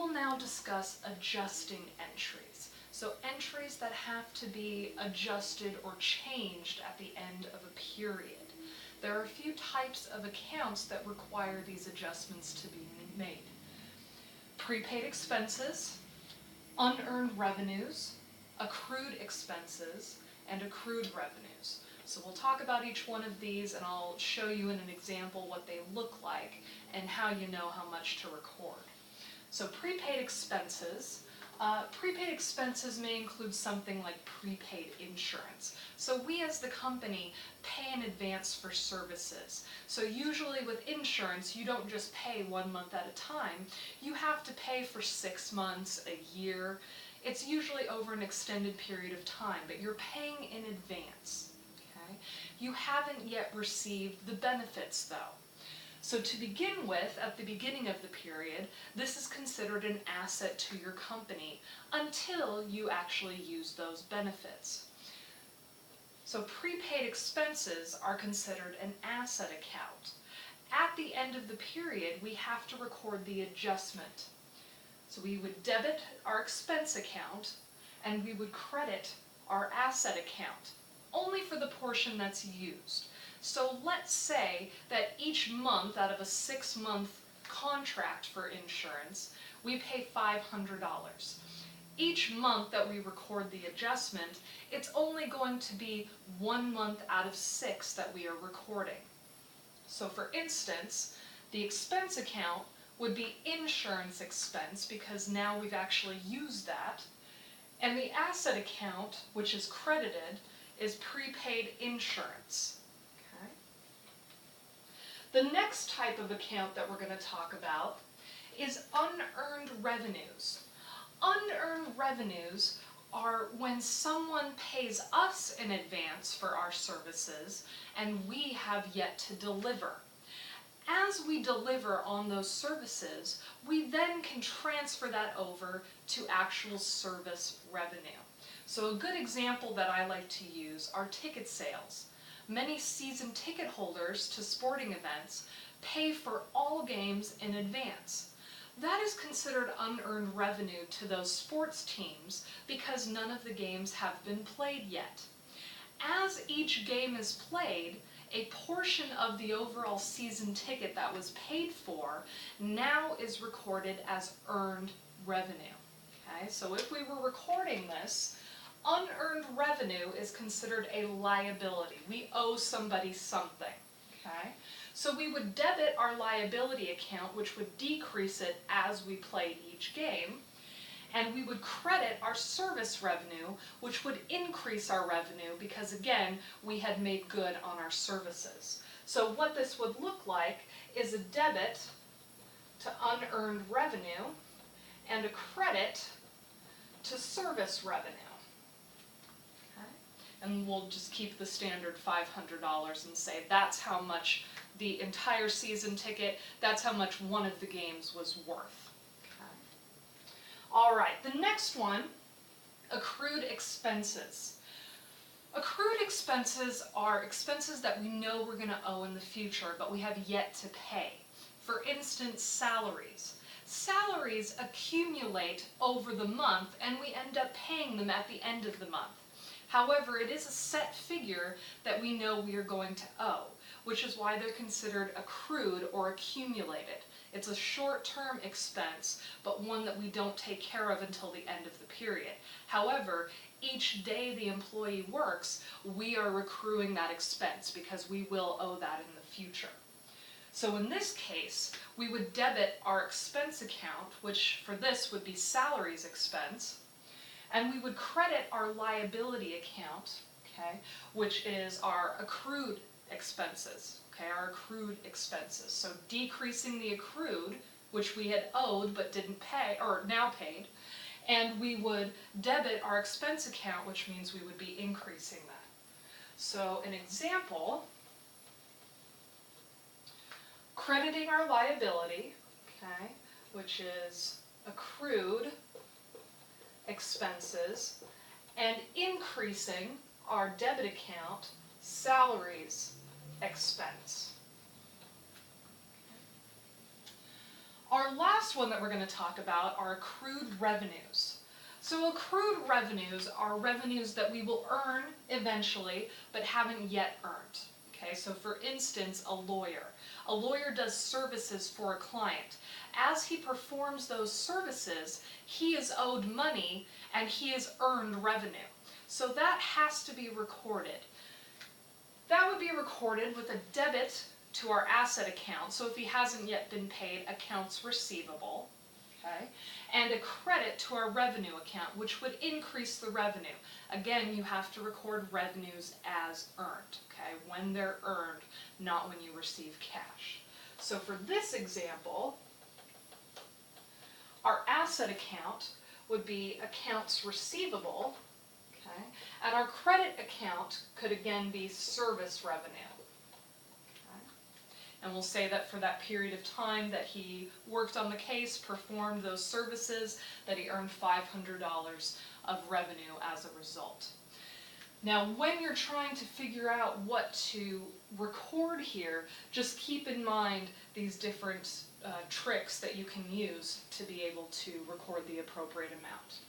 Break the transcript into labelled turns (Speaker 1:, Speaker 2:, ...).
Speaker 1: will now discuss adjusting entries. So entries that have to be adjusted or changed at the end of a period. There are a few types of accounts that require these adjustments to be made. Prepaid expenses, unearned revenues, accrued expenses, and accrued revenues. So we'll talk about each one of these, and I'll show you in an example what they look like and how you know how much to record. So prepaid expenses. Prepaid expenses may include something like prepaid insurance. So we as the company pay in advance for services. So usually with insurance, you don't just pay 1 month at a time. You have to pay for 6 months, a year. It's usually over an extended period of time, but you're paying in advance. Okay? You haven't yet received the benefits though. So to begin with, at the beginning of the period, this is considered an asset to your company until you actually use those benefits. So prepaid expenses are considered an asset account. At the end of the period, we have to record the adjustment. So we would debit our expense account and we would credit our asset account, only for the portion that's used. So let's say that each month out of a 6-month contract for insurance, we pay $500. Each month that we record the adjustment, it's only going to be 1 month out of 6 that we are recording. So for instance, the expense account would be insurance expense because now we've actually used that. And the asset account, which is credited, is prepaid insurance. The next type of account that we're going to talk about is unearned revenues. Unearned revenues are when someone pays us in advance for our services and we have yet to deliver. As we deliver on those services, we then can transfer that over to actual service revenue. So a good example that I like to use are ticket sales. Many season ticket holders to sporting events pay for all games in advance. That is considered unearned revenue to those sports teams because none of the games have been played yet. As each game is played, a portion of the overall season ticket that was paid for now is recorded as earned revenue. Okay, so if we were recording this, unearned revenue is considered a liability. We owe somebody something. Okay? So we would debit our liability account, which would decrease it as we played each game, and we would credit our service revenue, which would increase our revenue because, again, we had made good on our services. So what this would look like is a debit to unearned revenue and a credit to service revenue. And we'll just keep the standard $500 and say that's how much the entire season ticket, that's how much one of the games was worth. Okay. All right, the next one, accrued expenses. Accrued expenses are expenses that we know we're going to owe in the future, but we have yet to pay. For instance, salaries. Salaries accumulate over the month and we end up paying them at the end of the month. However, it is a set figure that we know we are going to owe, which is why they're considered accrued or accumulated. It's a short-term expense, but one that we don't take care of until the end of the period. However, each day the employee works, we are accruing that expense because we will owe that in the future. So in this case, we would debit our expense account, which for this would be salaries expense, and we would credit our liability account, okay, which is our accrued expenses, okay, our accrued expenses. So decreasing the accrued, which we had owed but didn't pay, or now paid, and we would debit our expense account, which means we would be increasing that. So an example, crediting our liability, okay, which is accrued expenses, and increasing our debit account, salaries expense. Our our last one that we're going to talk about are accrued revenues. So accrued revenues are revenues that we will earn eventually, but haven't yet earned. Okay, so for instance, a lawyer. A lawyer does services for a client. As he performs those services, he is owed money and he has earned revenue. So that has to be recorded. That would be recorded with a debit to our asset account. So if he hasn't yet been paid, accounts receivable. Okay, and a credit to our revenue account, which would increase the revenue. Again, you have to record revenues as earned, okay, when they're earned, not when you receive cash. So for this example, our asset account would be accounts receivable, okay, and our credit account could again be service revenue. And we'll say that for that period of time that he worked on the case, performed those services, that he earned $500 of revenue as a result. Now, when you're trying to figure out what to record here, just keep in mind these different tricks that you can use to be able to record the appropriate amount.